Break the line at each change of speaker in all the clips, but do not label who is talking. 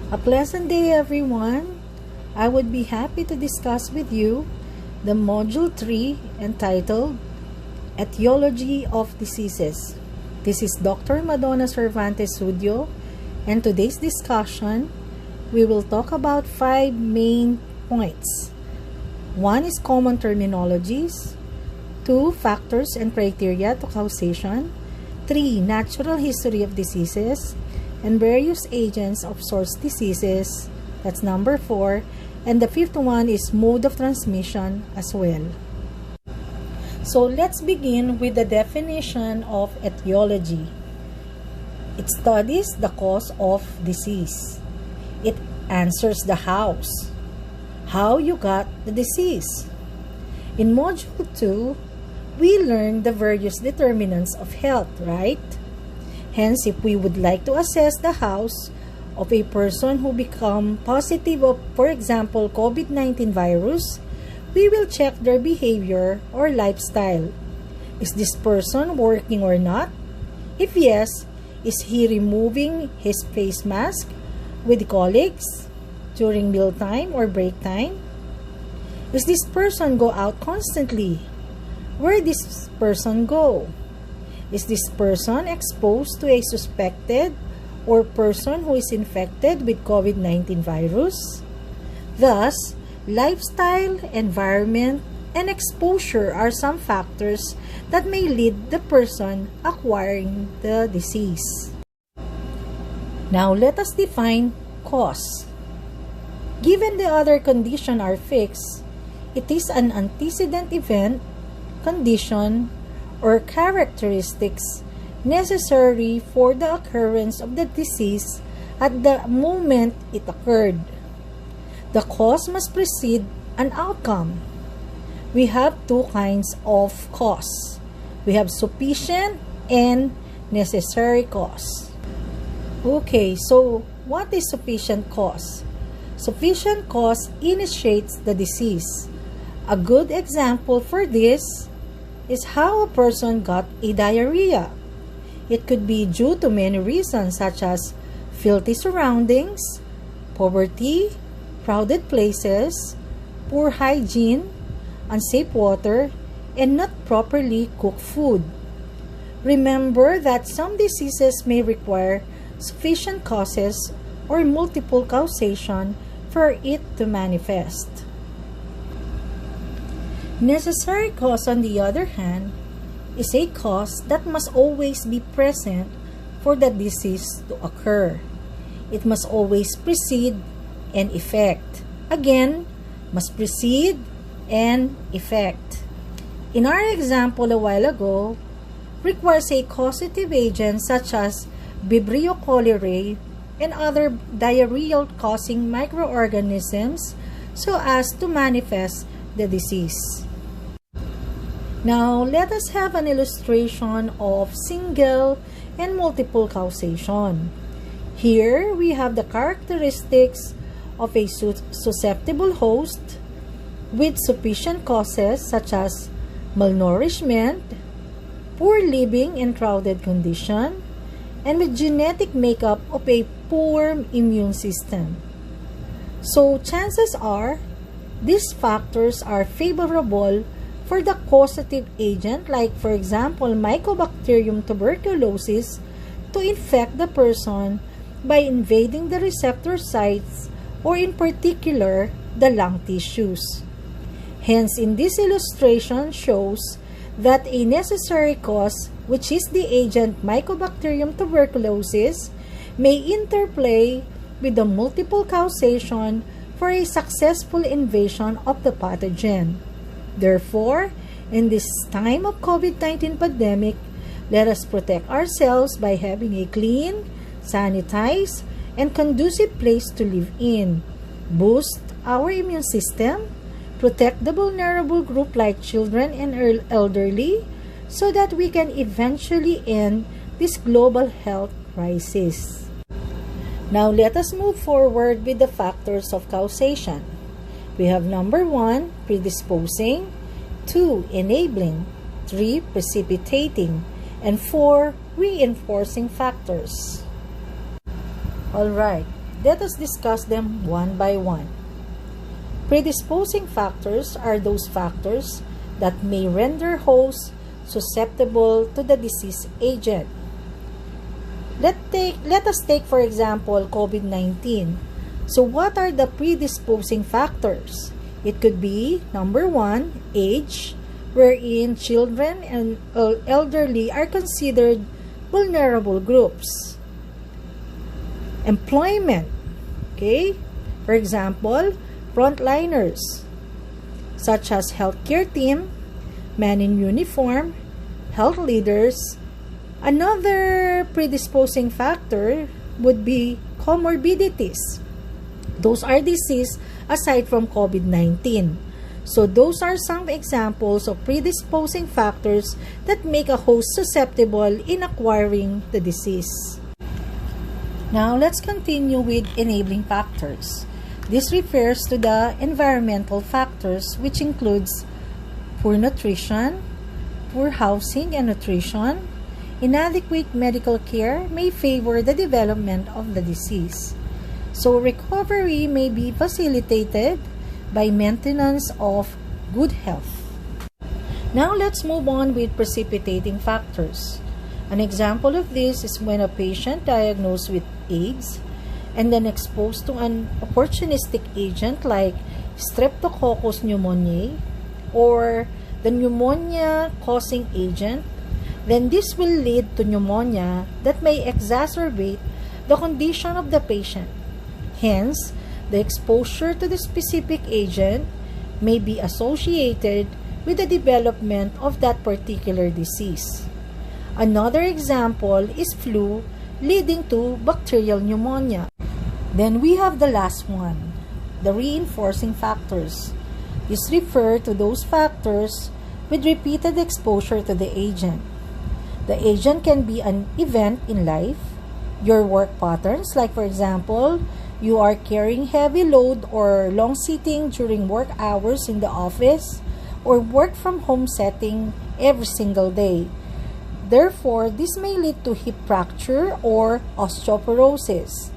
A pleasant day, everyone. I would be happy to discuss with you the Module 3 entitled Etiology of Diseases. This is Dr. Madonna Cervantes Sudio, and today's discussion, we will talk about 5 main points. 1 is common terminologies, 2 factors and criteria to causation, 3 natural history of diseases, and various agents of source diseases, that's number 4, and the 5th one is mode of transmission as well. So let's begin with the definition of etiology. It studies the cause of disease. It answers the how you got the disease. In Module 2, we learn the various determinants of health, right? Hence, if we would like to assess the house of a person who become positive of, for example, COVID-19 virus, we will check their behavior or lifestyle. Is this person working or not? If yes, is he removing his face mask with colleagues during mealtime or break time? Does this person go out constantly? Where does this person go? Is this person exposed to a suspected or person who is infected with COVID-19 virus? Thus, lifestyle, environment, and exposure are some factors that may lead the person acquiring the disease. Now, let us define cause. Given the other conditions are fixed, it is an antecedent event, condition, or characteristics necessary for the occurrence of the disease at the moment it occurred. The cause must precede an outcome. We have 2 kinds of cause. We have sufficient and necessary cause. Okay, so what is sufficient cause? Sufficient cause initiates the disease. A good example for this is how a person got a diarrhea. It could be due to many reasons such as filthy surroundings, poverty, crowded places, poor hygiene, unsafe water, and not properly cooked food. Remember that some diseases may require sufficient causes or multiple causation for it to manifest. Necessary cause, on the other hand, is a cause that must always be present for the disease to occur. It must always precede and effect. Again, must precede and effect. In our example a while ago, requires a causative agent such as Vibrio cholerae and other diarrheal-causing microorganisms so as to manifest the disease. Now, let us have an illustration of single and multiple causation. Here, we have the characteristics of a susceptible host with sufficient causes such as malnourishment, poor living in crowded condition, and with genetic makeup of a poor immune system. So, chances are, these factors are favorable for the causative agent, like for example, Mycobacterium tuberculosis, to infect the person by invading the receptor sites or in particular, the lung tissues. Hence, in this illustration shows that a necessary cause, which is the agent Mycobacterium tuberculosis, may interplay with the multiple causation for a successful invasion of the pathogen. Therefore, in this time of COVID-19 pandemic, let us protect ourselves by having a clean, sanitized, and conducive place to live in, boost our immune system, protect the vulnerable group like children and elderly, so that we can eventually end this global health crisis. Now, let us move forward with the factors of causation. We have number 1, predisposing, 2, enabling, 3, precipitating, and 4, reinforcing factors. Alright, Let us discuss them one by one. Predisposing factors are those factors that may render hosts susceptible to the disease agent. Let us take, for example, COVID-19. So what are the predisposing factors? It could be, number 1, age, wherein children and elderly are considered vulnerable groups. Employment, okay? For example, frontliners, such as healthcare team, men in uniform, health leaders. Another predisposing factor would be comorbidities. Those are diseases aside from COVID-19. So those are some examples of predisposing factors that make a host susceptible in acquiring the disease. Now let's continue with enabling factors. This refers to the environmental factors, which includes poor nutrition, poor housing and nutrition. Inadequate medical care may favor the development of the disease. So recovery may be facilitated by maintenance of good health. Now let's move on with precipitating factors. An example of this is when a patient diagnosed with AIDS and then exposed to an opportunistic agent like Streptococcus pneumoniae or the pneumonia-causing agent, then this will lead to pneumonia that may exacerbate the condition of the patient. Hence, the exposure to the specific agent may be associated with the development of that particular disease. Another example is flu leading to bacterial pneumonia. Then we have the last one, the reinforcing factors. These refer to those factors with repeated exposure to the agent. The agent can be an event in life, your work patterns, like for example, you are carrying heavy load or long sitting during work hours in the office or work from home setting every single day. Therefore, this may lead to hip fracture or osteoporosis.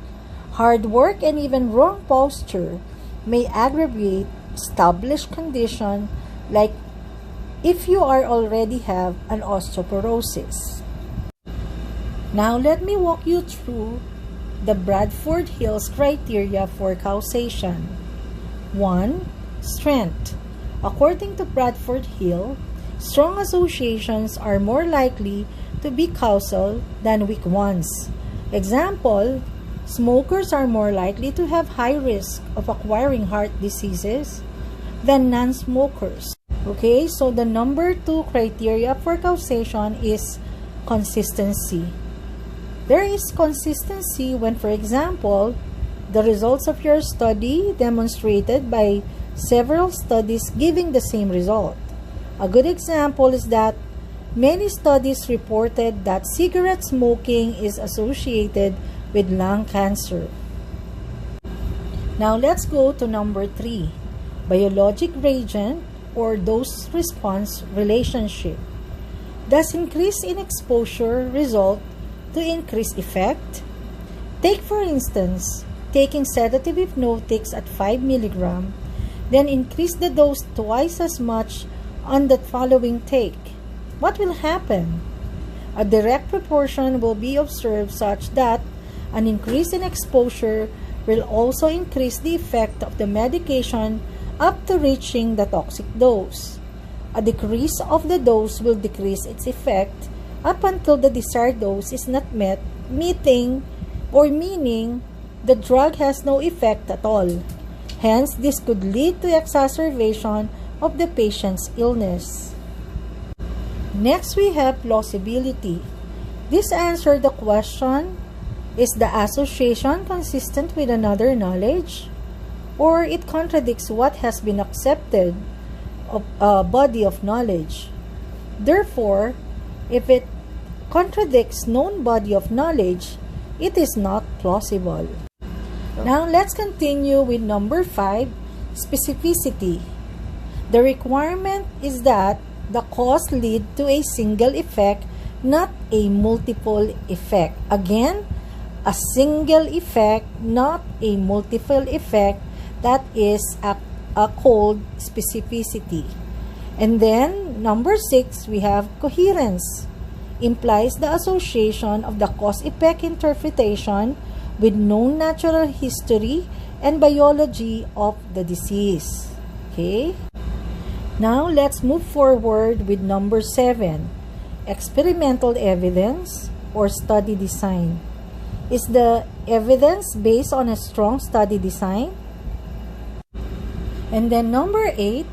Hard work and even wrong posture may aggravate established condition like if you already have an osteoporosis. Now let me walk you through the Bradford-Hill's criteria for causation. 1. Strength. According to Bradford-Hill, strong associations are more likely to be causal than weak ones. Example, smokers are more likely to have high risk of acquiring heart diseases than non-smokers. Okay, so the number 2 criteria for causation is consistency. There is consistency when, for example, the results of your study demonstrated by several studies giving the same result. A good example is that many studies reported that cigarette smoking is associated with lung cancer. Now let's go to number 3, biologic gradient or dose-response relationship. Does increase in exposure result to increased effect? Take for instance, taking sedative hypnotics at 5 mg, then increase the dose twice as much on the following take. What will happen? A direct proportion will be observed such that an increase in exposure will also increase the effect of the medication up to reaching the toxic dose. A decrease of the dose will decrease its effect up until the desired dose is not met, meaning the drug has no effect at all. Hence, this could lead to exacerbation of the patient's illness. Next, we have plausibility. This answers the question, is the association consistent with another knowledge? Or it contradicts what has been accepted of a body of knowledge. Therefore, if it contradicts known body of knowledge, it is not plausible. Now, let's continue with number 5, specificity. The requirement is that the cause lead to a single effect, not a multiple effect. Again, a single effect, not a multiple effect, that is called specificity. And then number 6, we have coherence. Implies the association of the cause-effect interpretation with known natural history and biology of the disease. Okay? Now, let's move forward with number 7, experimental evidence or study design. Is the evidence based on a strong study design? And then number 8,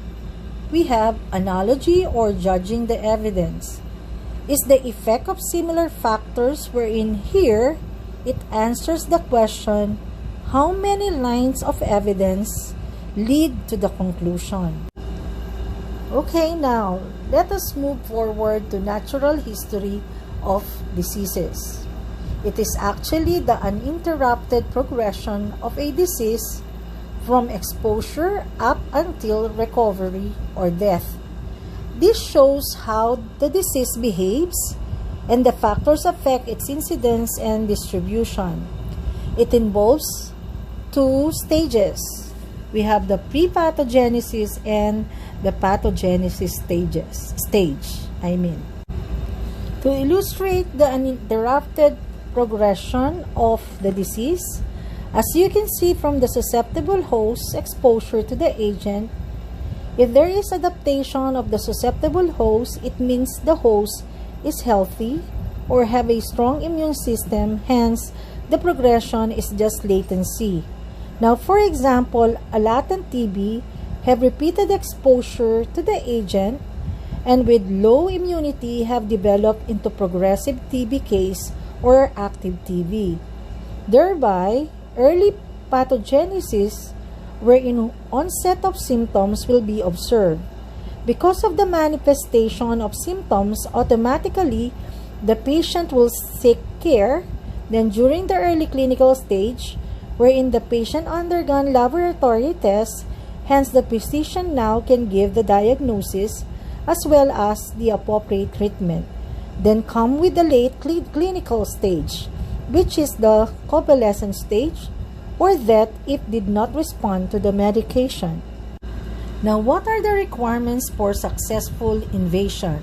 we have analogy or judging the evidence. Is the effect of similar factors, wherein here it answers the question, how many lines of evidence lead to the conclusion? Okay, now let us move forward to natural history of diseases. It is actually the uninterrupted progression of a disease from exposure up until recovery or death. This shows how the disease behaves and the factors affect its incidence and distribution. It involves 2 stages. We have the prepathogenesis and the pathogenesis stage. To illustrate the uninterrupted progression of the disease, as you can see from the susceptible host's exposure to the agent, if there is adaptation of the susceptible host, it means the host is healthy or have a strong immune system, hence the progression is just latency. Now, for example, a latent TB have repeated exposure to the agent and with low immunity have developed into progressive TB case or active TB. Thereby, early pathogenesis wherein onset of symptoms will be observed. Because of the manifestation of symptoms, automatically the patient will seek care. Then during the early clinical stage, wherein the patient undergone laboratory tests, hence the physician now can give the diagnosis as well as the appropriate treatment. Then come with the late clinical stage, which is the convalescent stage, or that if did not respond to the medication. Now, what are the requirements for successful invasion?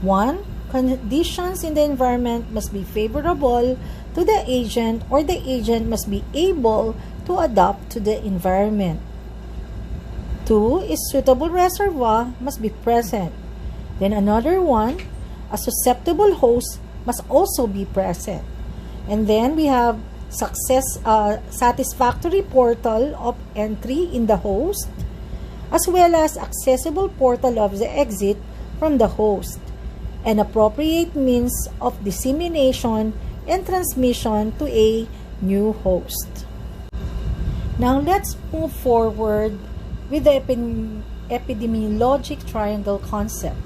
1. Conditions in the environment must be favorable to the agent, or the agent must be able to adapt to the environment. 2. A suitable reservoir must be present. Then another one, a susceptible host must also be present. And then we have satisfactory portal of entry in the host, as well as accessible portal of the exit from the host, and appropriate means of dissemination and transmission to a new host. Now let's move forward with the epidemiologic triangle concept.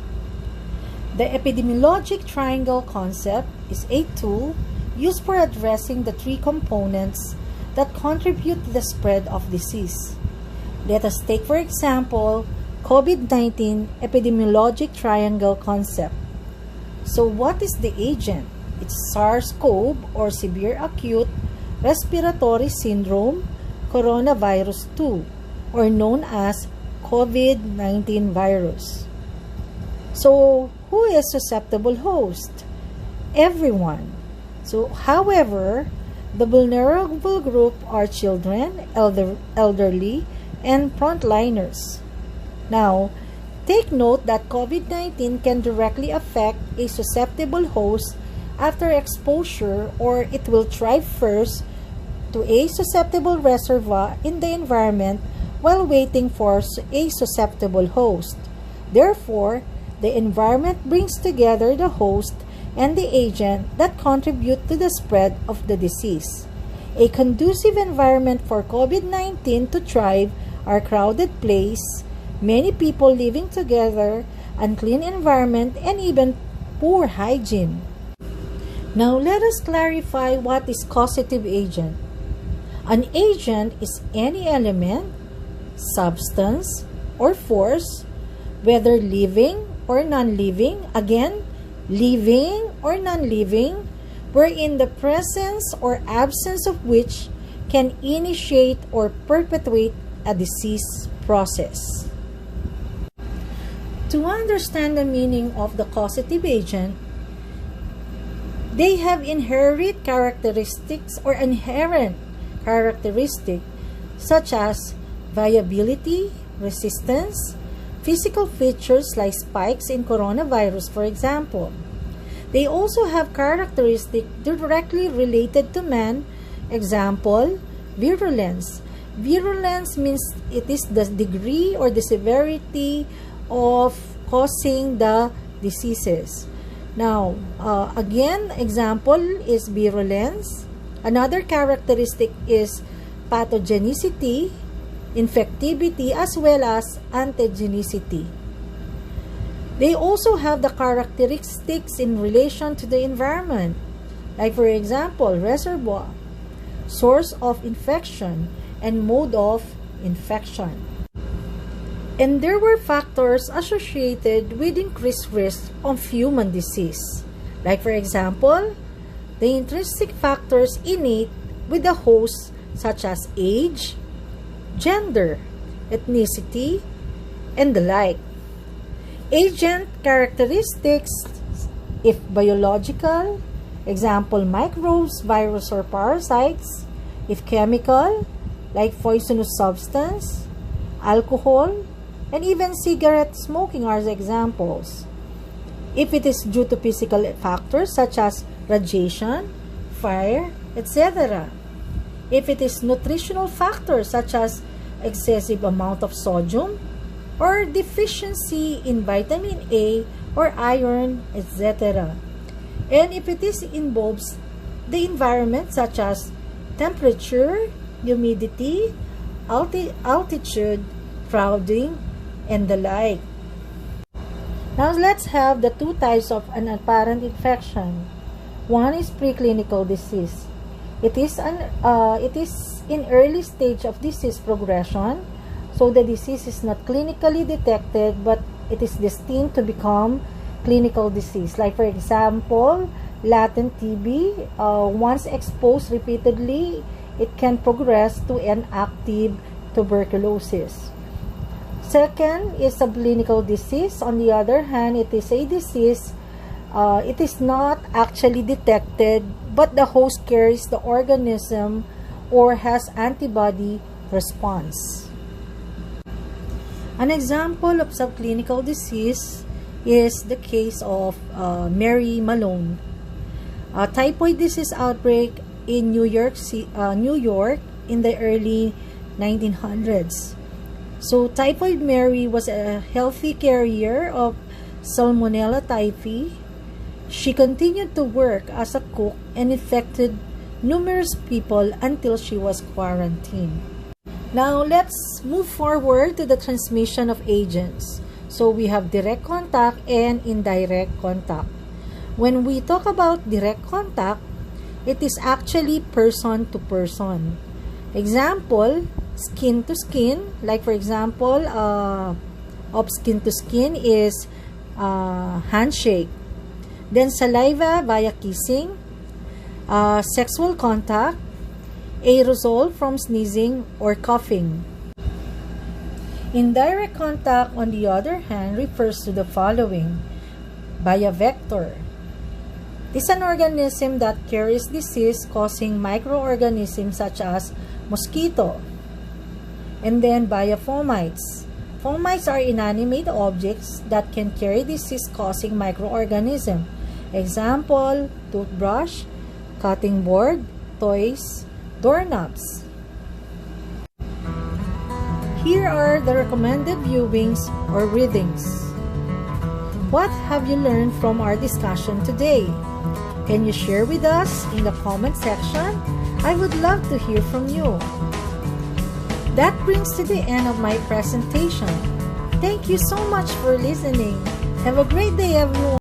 The epidemiologic triangle concept is a tool used for addressing the 3 components that contribute to the spread of disease. Let us take, for example, COVID-19 epidemiologic triangle concept. So what is the agent? It's SARS-CoV or severe acute respiratory syndrome coronavirus 2, or known as COVID-19 virus. So who is susceptible host? Everyone. So, however, the vulnerable group are children, elderly, and frontliners. Now, take note that COVID-19 can directly affect a susceptible host after exposure, or it will thrive first to a susceptible reservoir in the environment while waiting for a susceptible host. Therefore, the environment brings together the host and the agent that contribute to the spread of the disease. A conducive environment for COVID-19 to thrive are crowded place, many people living together, unclean environment, and even poor hygiene. Now let us clarify what is causative agent. An agent is any element, substance, or force, whether living or non-living, again, living or non-living, wherein the presence or absence of which can initiate or perpetuate a disease process. To understand the meaning of the causative agent, they have inherent characteristics or inherent characteristics such as viability, resistance, physical features like spikes in coronavirus, for example. They also have characteristics directly related to man, example, virulence. Virulence means it is the degree or the severity of causing the diseases. Now, again, example is virulence. Another characteristic is pathogenicity, infectivity, as well as antigenicity. They also have the characteristics in relation to the environment, like for example, reservoir, source of infection, and mode of infection. And there were factors associated with increased risk of human disease, like for example, the intrinsic factors innate with the host such as age, gender, ethnicity, and the like. Agent characteristics, if biological, example microbes, virus, or parasites. If chemical, like poisonous substance, alcohol, and even cigarette smoking are the examples. If it is due to physical factors such as radiation, fire, etc. If it is nutritional factors such as excessive amount of sodium or deficiency in vitamin A or iron, etc. And if it is involves the environment such as temperature, humidity, altitude, crowding, and the like. Now let's have the two types of an apparent infection. One is preclinical disease. It is in early stage of disease progression, so the disease is not clinically detected, but it is destined to become clinical disease. Like for example, latent TB, once exposed repeatedly, it can progress to an active tuberculosis. Second is subclinical disease. On the other hand, it is a disease, it is not actually detected, but the host carries the organism or has antibody response. An example of subclinical disease is the case of Mary Malone. A typhoid disease outbreak in New York in the early 1900s. So typhoid Mary was a healthy carrier of Salmonella typhi. She continued to work as a cook and infected numerous people until she was quarantined. Now let's move forward to the transmission of agents. So we have direct contact and indirect contact. When we talk about direct contact, it is actually person to person. Example, skin to skin. Like for example, of skin to skin is handshake. Then saliva via kissing, sexual contact, aerosol from sneezing or coughing. Indirect contact, on the other hand, refers to the following: via vector. This is an organism that carries disease causing microorganisms such as mosquito. And then via fomites. Fomites are inanimate objects that can carry disease causing microorganisms. Example, toothbrush, cutting board, toys, doorknobs. Here are the recommended viewings or readings. What have you learned from our discussion today? Can you share with us in the comment section? I would love to hear from you. That brings to the end of my presentation. Thank you so much for listening. Have a great day, everyone.